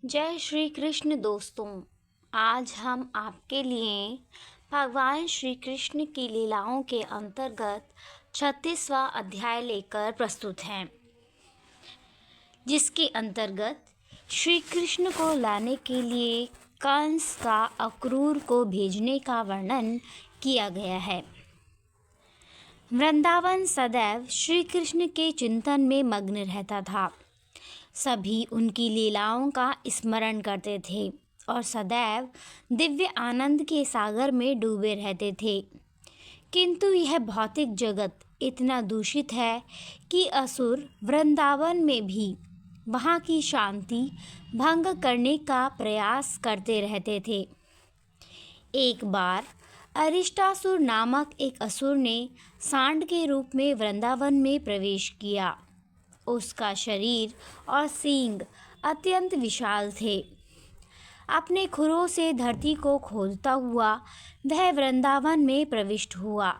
जय श्री कृष्ण दोस्तों। आज हम आपके लिए भगवान श्री कृष्ण की लीलाओं के अंतर्गत 36वां अध्याय लेकर प्रस्तुत हैं, जिसके अंतर्गत श्री कृष्ण को लाने के लिए कंस का अक्रूर को भेजने का वर्णन किया गया है। वृंदावन सदैव श्री कृष्ण के चिंतन में मग्न रहता था। सभी उनकी लीलाओं का स्मरण करते थे और सदैव दिव्य आनंद के सागर में डूबे रहते थे। किंतु यह भौतिक जगत इतना दूषित है कि असुर वृंदावन में भी वहाँ की शांति भंग करने का प्रयास करते रहते थे। एक बार अरिष्टासुर नामक एक असुर ने सांड के रूप में वृंदावन में प्रवेश किया। उसका शरीर और सींग अत्यंत विशाल थे। अपने खुरों से धरती को खोदता हुआ वह वृंदावन में प्रविष्ट हुआ।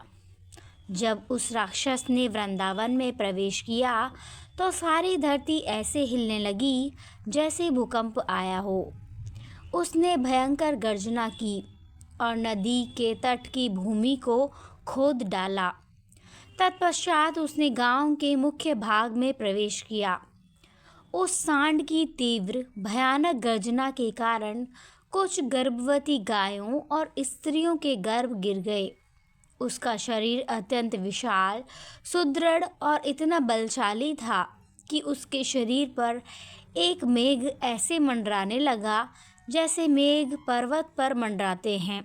जब उस राक्षस ने वृंदावन में प्रवेश किया तो सारी धरती ऐसे हिलने लगी जैसे भूकंप आया हो। उसने भयंकर गर्जना की और नदी के तट की भूमि को खोद डाला। तत्पश्चात उसने गांव के मुख्य भाग में प्रवेश किया। उस सांड की तीव्र भयानक गर्जना के कारण कुछ गर्भवती गायों और स्त्रियों के गर्भ गिर गए। उसका शरीर अत्यंत विशाल, सुदृढ़ और इतना बलशाली था कि उसके शरीर पर एक मेघ ऐसे मंडराने लगा जैसे मेघ पर्वत पर मंडराते हैं।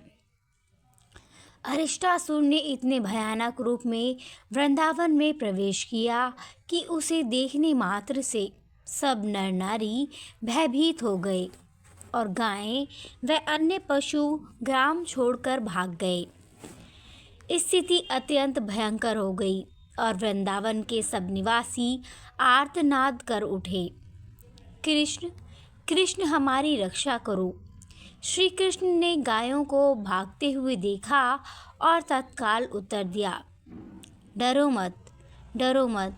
अरिष्टासुर ने इतने भयानक रूप में वृंदावन में प्रवेश किया कि उसे देखने मात्र से सब नर नारी भयभीत हो गए और गायें व अन्य पशु ग्राम छोड़कर भाग गए। स्थिति अत्यंत भयंकर हो गई और वृंदावन के सब निवासी आर्तनाद कर उठे, कृष्ण कृष्ण हमारी रक्षा करो। श्री कृष्ण ने गायों को भागते हुए देखा और तत्काल उत्तर दिया, डरो मत, डरो मत।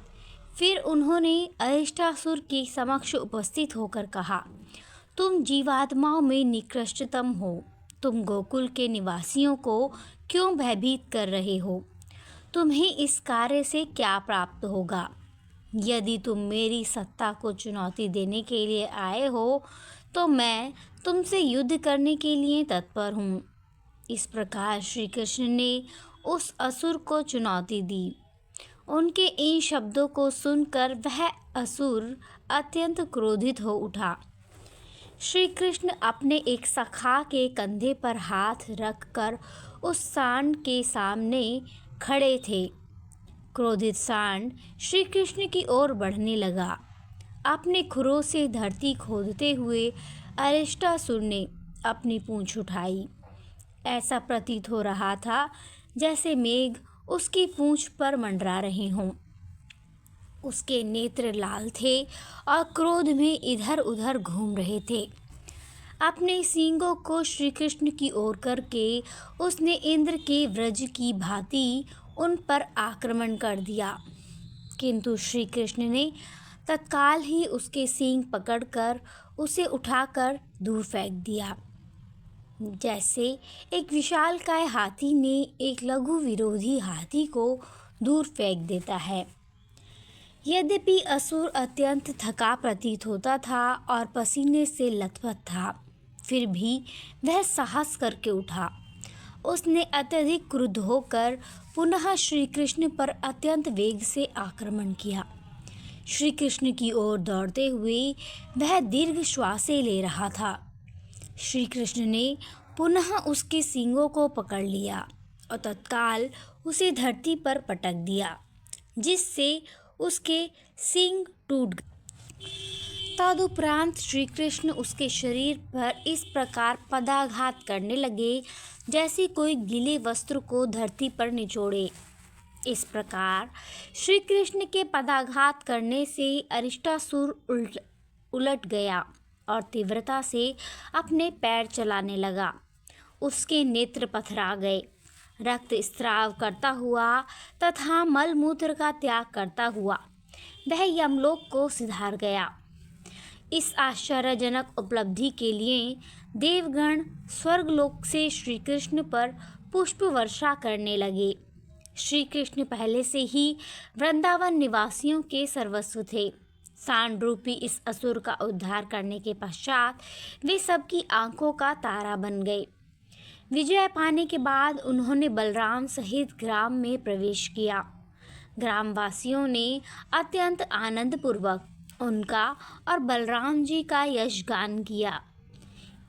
फिर उन्होंने अरिष्टासुर के समक्ष उपस्थित होकर कहा, तुम जीवात्माओं में निकृष्टतम हो। तुम गोकुल के निवासियों को क्यों भयभीत कर रहे हो? तुम्हें इस कार्य से क्या प्राप्त होगा? यदि तुम मेरी सत्ता को चुनौती देने के लिए आए हो तो मैं तुमसे युद्ध करने के लिए तत्पर हूँ। इस प्रकार श्री कृष्ण ने उस असुर को चुनौती दी। उनके इन शब्दों को सुनकर वह असुर अत्यंत क्रोधित हो उठा। श्री कृष्ण अपने एक सखा के कंधे पर हाथ रखकर उस सांड के सामने खड़े थे। क्रोधित सांड श्री कृष्ण की ओर बढ़ने लगा। अपने खुरों से धरती खोदते हुए अरिष्टासुर ने अपनी पूंछ उठाई। ऐसा प्रतीत हो रहा था जैसे मेघ उसकी पूंछ पर मंडरा रहे हों। उसके नेत्र लाल थे और क्रोध में इधर उधर घूम रहे थे। अपने सींगों को श्री कृष्ण की ओर करके उसने इंद्र के व्रज की भांति उन पर आक्रमण कर दिया। किंतु श्री कृष्ण ने तत्काल ही उसके सींग पकड़कर उसे उठाकर दूर फेंक दिया, जैसे एक विशालकाय हाथी ने एक लघु विरोधी हाथी को दूर फेंक देता है। यद्यपि असुर अत्यंत थका प्रतीत होता था और पसीने से लथपथ था, फिर भी वह साहस करके उठा। उसने अत्यधिक क्रुद्ध होकर पुनः श्री कृष्ण पर अत्यंत वेग से आक्रमण किया। श्री कृष्ण की ओर दौड़ते हुए वह दीर्घ श्वासें ले रहा था। श्री कृष्ण ने पुनः उसके सींगों को पकड़ लिया और तत्काल उसे धरती पर पटक दिया, जिससे उसके सींग टूट गए। तदुपरांत श्री कृष्ण उसके शरीर पर इस प्रकार पदाघात करने लगे जैसे कोई गीले वस्त्र को धरती पर निचोड़े। इस प्रकार श्री कृष्ण के पदाघात करने से अरिष्टासुर उलट गया और तीव्रता से अपने पैर चलाने लगा। उसके नेत्र पथरा गए। रक्त स्राव करता हुआ तथा मलमूत्र का त्याग करता हुआ वह यमलोक को सिधार गया। इस आश्चर्यजनक उपलब्धि के लिए देवगण स्वर्गलोक से श्री कृष्ण पर पुष्प वर्षा करने लगे। श्री कृष्ण पहले से ही वृंदावन निवासियों के सर्वस्व थे। सांड रूपी इस असुर का उद्धार करने के पश्चात वे सबकी आंखों का तारा बन गए। विजय पाने के बाद उन्होंने बलराम सहित ग्राम में प्रवेश किया। ग्रामवासियों ने अत्यंत आनंदपूर्वक उनका और बलराम जी का यशगान किया।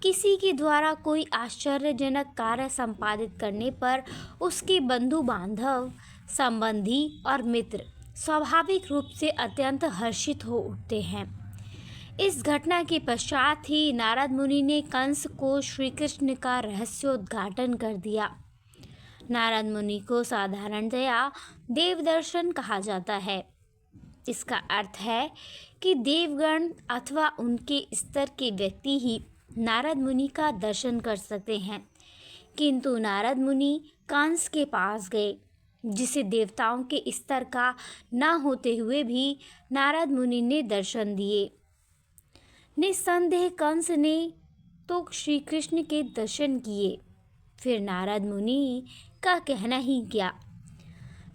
किसी के द्वारा कोई आश्चर्यजनक कार्य संपादित करने पर उसके बंधु बांधव, संबंधी और मित्र स्वाभाविक रूप से अत्यंत हर्षित हो उठते हैं। इस घटना के पश्चात ही नारद मुनि ने कंस को श्री कृष्ण का रहस्योद्घाटन कर दिया। नारद मुनि को साधारणतया देवदर्शन कहा जाता है। इसका अर्थ है कि देवगण अथवा उनके स्तर के व्यक्ति ही नारद मुनि का दर्शन कर सकते हैं। किंतु नारद मुनि कंस के पास गए, जिसे देवताओं के स्तर का न होते हुए भी नारद मुनि ने दर्शन दिए। निस्संदेह कंस ने तो श्री कृष्ण के दर्शन किए, फिर नारद मुनि का कहना ही क्या।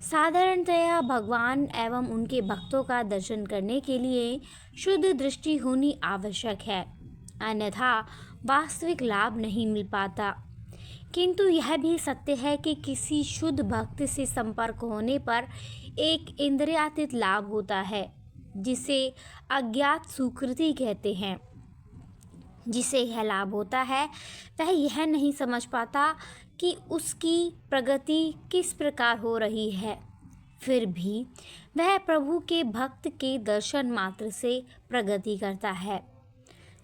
साधारणतया भगवान एवं उनके भक्तों का दर्शन करने के लिए शुद्ध दृष्टि होनी आवश्यक है, अन्यथा वास्तविक लाभ नहीं मिल पाता। किंतु यह भी सत्य है कि किसी शुद्ध भक्त से संपर्क होने पर एक इंद्रियातीत लाभ होता है, जिसे अज्ञात सुकृति कहते हैं। जिसे यह लाभ होता है वह यह नहीं समझ पाता कि उसकी प्रगति किस प्रकार हो रही है, फिर भी वह प्रभु के भक्त के दर्शन मात्र से प्रगति करता है।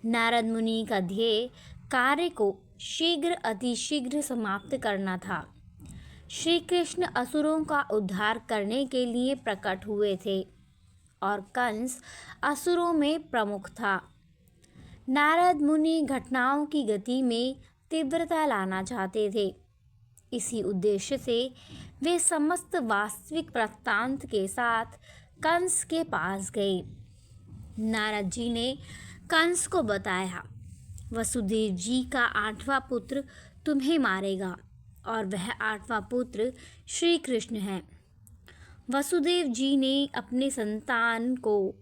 नारद मुनि का ध्येय कार्य को शीघ्र अतिशीघ्र समाप्त करना था। श्री कृष्ण असुरों का उद्धार करने के लिए प्रकट हुए थे और कंस असुरों में प्रमुख था। नारद मुनि घटनाओं की गति में तीव्रता लाना चाहते थे। इसी उद्देश्य से वे समस्त वास्तविक वृत्तांत के साथ कंस के पास गए। नारद जी ने कंस को बताया, वसुदेव जी का 8वां पुत्र तुम्हें मारेगा और वह 8वां पुत्र श्री कृष्ण है। वसुदेव जी ने अपने संतान को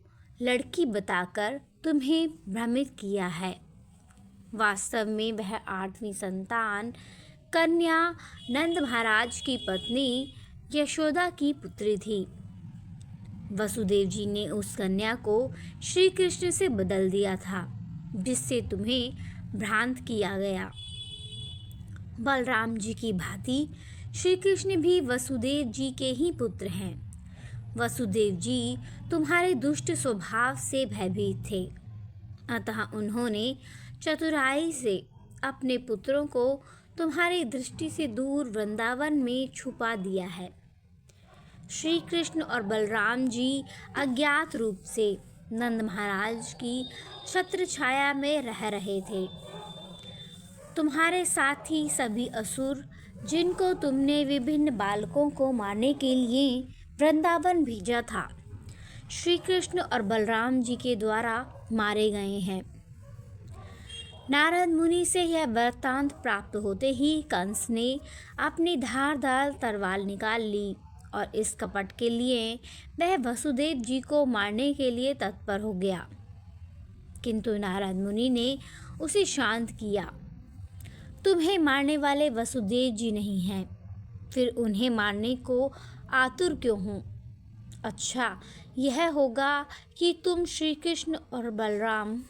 लड़की बताकर तुम्हें भ्रमित किया है। वास्तव में वह 8वीं संतान कन्या नंद महाराज की पत्नी यशोदा की पुत्री थी। वसुदेव जी ने उस कन्या को श्री कृष्ण से बदल दिया था, जिससे तुम्हें भ्रांत किया गया। बलराम जी की भांति श्री कृष्ण भी वसुदेव जी के ही पुत्र हैं। वसुदेव जी तुम्हारे दुष्ट स्वभाव से भयभीत थे, अतः उन्होंने चतुराई से अपने पुत्रों को तुम्हारी दृष्टि से दूर वृंदावन में छुपा दिया है। श्री कृष्ण और बलराम जी अज्ञात रूप से नंद महाराज की छत्र छाया में रह रहे थे। तुम्हारे साथी सभी असुर, जिनको तुमने विभिन्न बालकों को मारने के लिए वृंदावन भेजा था, श्री कृष्ण और बलराम जी के द्वारा मारे गए हैं। नारद मुनि से यह वृत्तांत प्राप्त होते ही कंस ने अपनी धारदार तलवार निकाल ली और इस कपट के लिए वह वसुदेव जी को मारने के लिए तत्पर हो गया। किंतु नारद मुनि ने उसे शांत किया। तुम्हें मारने वाले वसुदेव जी नहीं हैं, फिर उन्हें मारने को आतुर क्यों हो? अच्छा, यह होगा कि तुम श्री कृष्ण और बलराम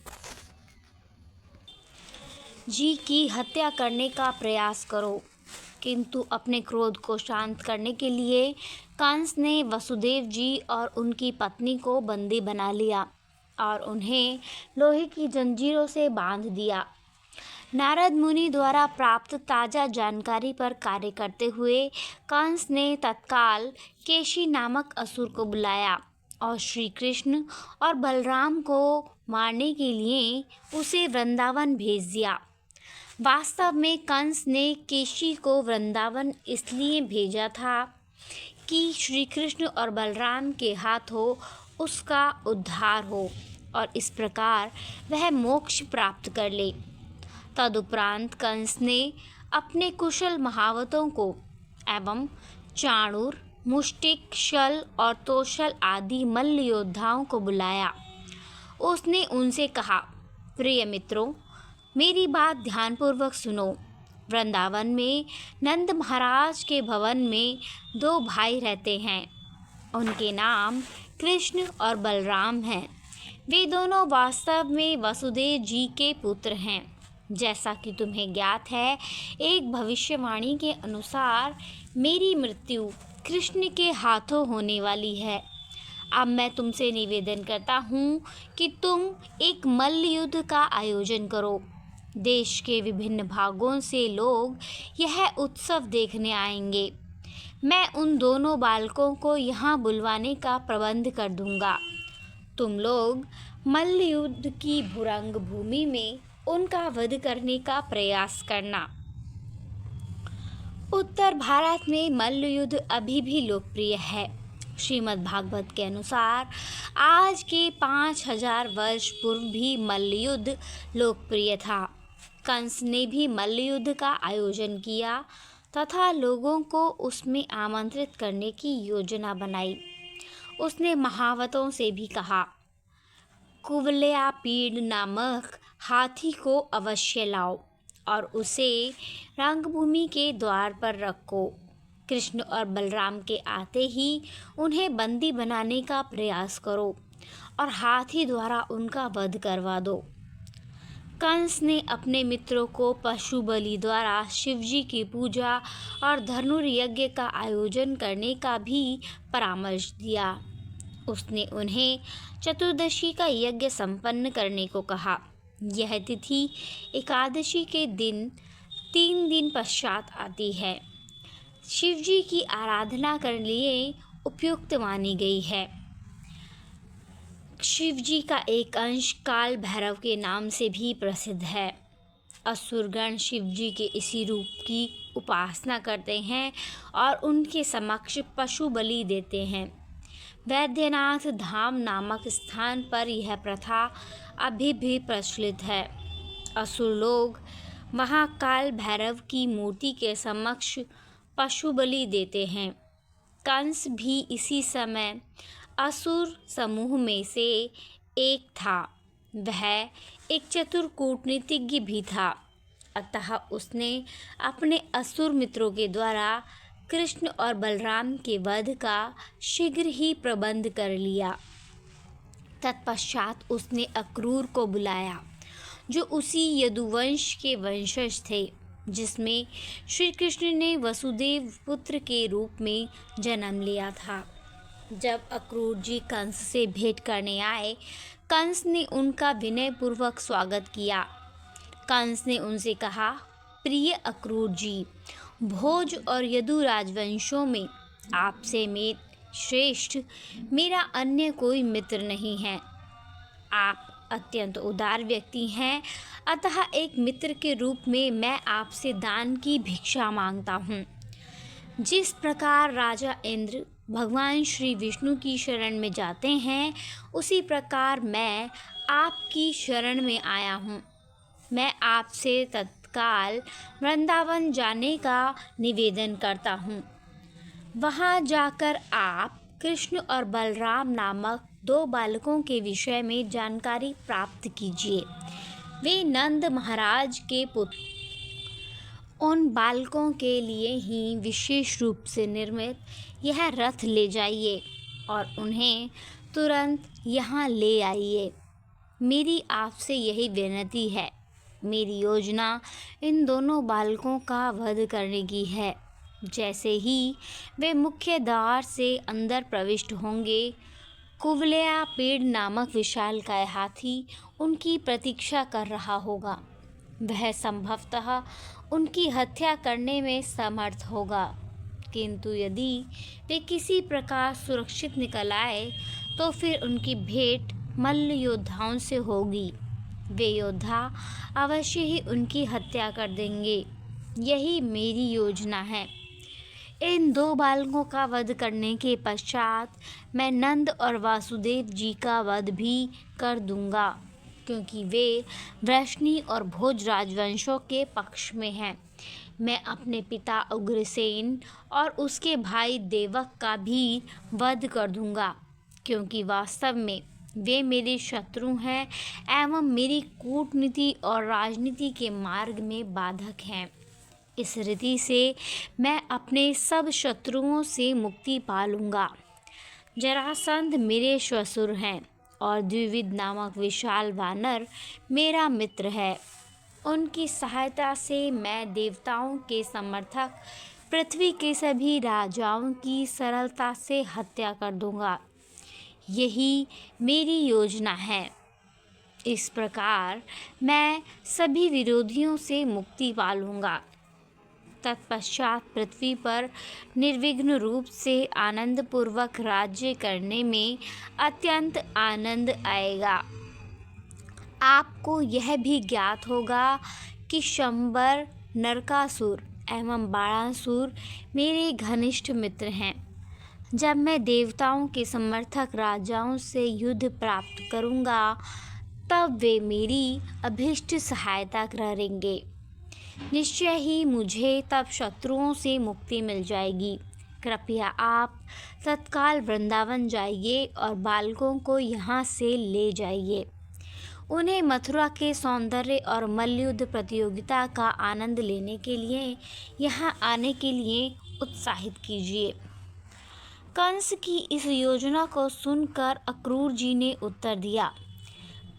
जी की हत्या करने का प्रयास करो। किंतु अपने क्रोध को शांत करने के लिए कंस ने वसुदेव जी और उनकी पत्नी को बंदी बना लिया और उन्हें लोहे की जंजीरों से बांध दिया। नारद मुनि द्वारा प्राप्त ताज़ा जानकारी पर कार्य करते हुए कंस ने तत्काल केशी नामक असुर को बुलाया और श्री कृष्ण और बलराम को मारने के लिए उसे वृंदावन भेज दिया। वास्तव में कंस ने केशी को वृंदावन इसलिए भेजा था कि श्री कृष्ण और बलराम के हाथों उसका उद्धार हो। और इस प्रकार वह मोक्ष प्राप्त कर ले। तदुपरांत कंस ने अपने कुशल महावतों को एवं चाणूर, मुष्टिक, शल और तोशल आदि मल्ल योद्धाओं को बुलाया। उसने उनसे कहा, प्रिय मित्रों, मेरी बात ध्यानपूर्वक सुनो। वृंदावन में नंद महाराज के भवन में 2 भाई रहते हैं। उनके नाम कृष्ण और बलराम हैं। वे दोनों वास्तव में वसुदेव जी के पुत्र हैं। जैसा कि तुम्हें ज्ञात है, एक भविष्यवाणी के अनुसार मेरी मृत्यु कृष्ण के हाथों होने वाली है। अब मैं तुमसे निवेदन करता हूँ कि तुम एक मल्ल युद्ध का आयोजन करो। देश के विभिन्न भागों से लोग यह उत्सव देखने आएंगे। मैं उन दोनों बालकों को यहाँ बुलवाने का प्रबंध कर दूंगा। तुम लोग मल्ल युद्ध की भुरंग भूमि में उनका वध करने का प्रयास करना। उत्तर भारत में मल्ल युद्ध अभी भी लोकप्रिय है। श्रीमद् भागवत के अनुसार आज के 5000 वर्ष पूर्व भी मल्ल युद्ध लोकप्रिय था। कंस ने भी मल्ल युद्ध का आयोजन किया तथा लोगों को उसमें आमंत्रित करने की योजना बनाई। उसने महावतों से भी कहा, कुवलयापीड़ नामक हाथी को अवश्य लाओ और उसे रंगभूमि के द्वार पर रखो। कृष्ण और बलराम के आते ही उन्हें बंदी बनाने का प्रयास करो और हाथी द्वारा उनका वध करवा दो। कंस ने अपने मित्रों को पशु बलि द्वारा शिवजी की पूजा और धनुर्यज्ञ का आयोजन करने का भी परामर्श दिया। उसने उन्हें चतुर्दशी का यज्ञ संपन्न करने को कहा। यह तिथि एकादशी के दिन 3 दिन पश्चात आती है। शिवजी की आराधना करने लिए उपयुक्त मानी गई है। शिवजी का एक अंश काल भैरव के नाम से भी प्रसिद्ध है। असुरगण शिवजी के इसी रूप की उपासना करते हैं और उनके समक्ष पशु बलि देते हैं। वैद्यनाथ धाम नामक स्थान पर यह प्रथा अभी भी प्रचलित है। असुर लोग महाकाल भैरव की मूर्ति के समक्ष पशु बलि देते हैं। कंस भी इसी समय असुर समूह में से एक था। वह एक चतुर कूटनीतिज्ञ भी था। अतः उसने अपने असुर मित्रों के द्वारा कृष्ण और बलराम के वध का शीघ्र ही प्रबंध कर लिया। तत्पश्चात उसने अक्रूर को बुलाया, जो उसी यदुवंश के वंशज थे जिसमें श्री कृष्ण ने वसुदेव पुत्र के रूप में जन्म लिया था। जब अक्रूर जी कंस से भेंट करने आए, कंस ने उनका विनयपूर्वक स्वागत किया। कंस ने उनसे कहा, प्रिय अक्रूर जी, भोज और यदु राजवंशों में आपसे में श्रेष्ठ मेरा अन्य कोई मित्र नहीं है। आप अत्यंत उदार व्यक्ति हैं, अतः एक मित्र के रूप में मैं आपसे दान की भिक्षा मांगता हूँ। जिस प्रकार राजा इंद्र भगवान श्री विष्णु की शरण में जाते हैं, उसी प्रकार मैं आपकी शरण में आया हूँ। मैं आपसे तत्काल वृंदावन जाने का निवेदन करता हूँ। वहाँ जाकर आप कृष्ण और बलराम नामक 2 बालकों के विषय में जानकारी प्राप्त कीजिए। वे नंद महाराज के पुत्र। उन बालकों के लिए ही विशेष रूप से निर्मित यह रथ ले जाइए और उन्हें तुरंत यहाँ ले आइए। मेरी आपसे यही विनती है। मेरी योजना इन दोनों बालकों का वध करने की है। जैसे ही वे मुख्य द्वार से अंदर प्रविष्ट होंगे, कुवलयापीड़ नामक विशालकाय हाथी उनकी प्रतीक्षा कर रहा होगा। वह संभवतः उनकी हत्या करने में समर्थ होगा, किंतु यदि वे किसी प्रकार सुरक्षित निकल आए तो फिर उनकी भेंट मल्ल योद्धाओं से होगी। वे योद्धा अवश्य ही उनकी हत्या कर देंगे। यही मेरी योजना है। इन दो बालकों का वध करने के पश्चात मैं नंद और वासुदेव जी का वध भी कर दूंगा, क्योंकि वे वृष्णि और भोज राजवंशों के पक्ष में हैं। मैं अपने पिता उग्रसेन और उसके भाई देवक का भी वध कर दूंगा, क्योंकि वास्तव में वे मेरे शत्रु हैं एवं मेरी कूटनीति और राजनीति के मार्ग में बाधक हैं। इस रीति से मैं अपने सब शत्रुओं से मुक्ति पा लूँगा। जरासंध मेरे श्वशुर हैं और द्विविद नामक विशाल वानर मेरा मित्र है। उनकी सहायता से मैं देवताओं के समर्थक पृथ्वी के सभी राजाओं की सरलता से हत्या कर दूंगा। यही मेरी योजना है। इस प्रकार मैं सभी विरोधियों से मुक्ति पा लूँगा। तत्पश्चात पृथ्वी पर निर्विघ्न रूप से आनंदपूर्वक राज्य करने में अत्यंत आनंद आएगा। आपको यह भी ज्ञात होगा कि शंबर, नरकासुर एवं बाणासुर मेरे घनिष्ठ मित्र हैं। जब मैं देवताओं के समर्थक राजाओं से युद्ध प्राप्त करूंगा, तब वे मेरी अभीष्ट सहायता करेंगे। निश्चय ही मुझे तब शत्रुओं से मुक्ति मिल जाएगी। कृपया आप तत्काल वृंदावन जाइए और बालकों को यहाँ से ले जाइए। उन्हें मथुरा के सौंदर्य और मल्लयुद्ध प्रतियोगिता का आनंद लेने के लिए यहाँ आने के लिए उत्साहित कीजिए। कंस की इस योजना को सुनकर अक्रूर जी ने उत्तर दिया,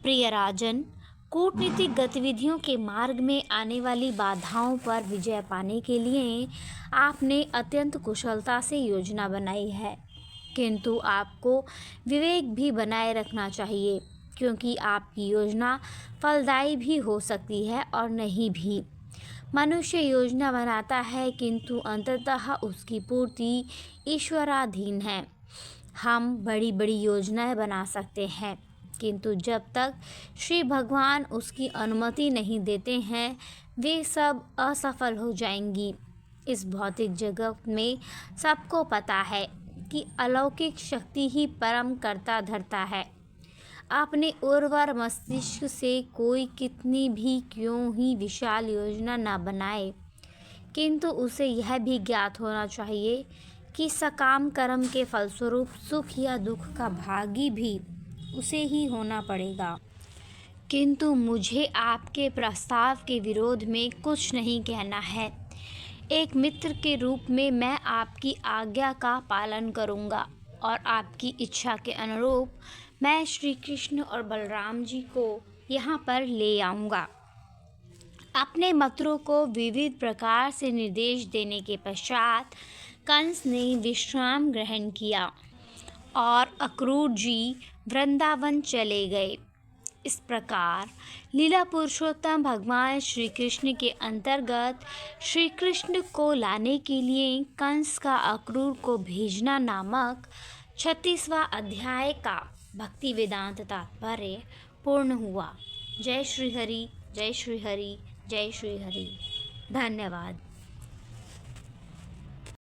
प्रिय राजन, कूटनीतिक गतिविधियों के मार्ग में आने वाली बाधाओं पर विजय पाने के लिए आपने अत्यंत कुशलता से योजना बनाई है, किंतु आपको विवेक भी बनाए रखना चाहिए, क्योंकि आपकी योजना फलदायी भी हो सकती है और नहीं भी। मनुष्य योजना बनाता है, किंतु अंततः उसकी पूर्ति ईश्वराधीन है। हम बड़ी बड़ी योजनाएं बना सकते हैं, किंतु जब तक श्री भगवान उसकी अनुमति नहीं देते हैं, वे सब असफल हो जाएंगी। इस भौतिक जगत में सबको पता है कि अलौकिक शक्ति ही परम कर्ता धर्ता है। अपने उर्वर मस्तिष्क से कोई कितनी भी क्यों ही विशाल योजना न बनाए, किंतु उसे यह भी ज्ञात होना चाहिए कि सकाम कर्म के फलस्वरूप सुख या दुख का भागी भी उसे ही होना पड़ेगा। किंतु मुझे आपके प्रस्ताव के विरोध में कुछ नहीं कहना है। एक मित्र के रूप में मैं आपकी आज्ञा का पालन करूंगा और आपकी इच्छा के अनुरूप मैं श्री कृष्ण और बलराम जी को यहाँ पर ले आऊँगा। अपने मित्रों को विविध प्रकार से निर्देश देने के पश्चात कंस ने विश्राम ग्रहण किया और अक्रूर जी वृंदावन चले गए। इस प्रकार लीला पुरुषोत्तम भगवान श्री कृष्ण के अंतर्गत श्री कृष्ण को लाने के लिए कंस का अक्रूर को भेजना नामक 36वां अध्याय का भक्ति वेदांत तात्पर्य पूर्ण हुआ। जय श्री हरि, जय श्री हरि, जय श्री हरि। धन्यवाद।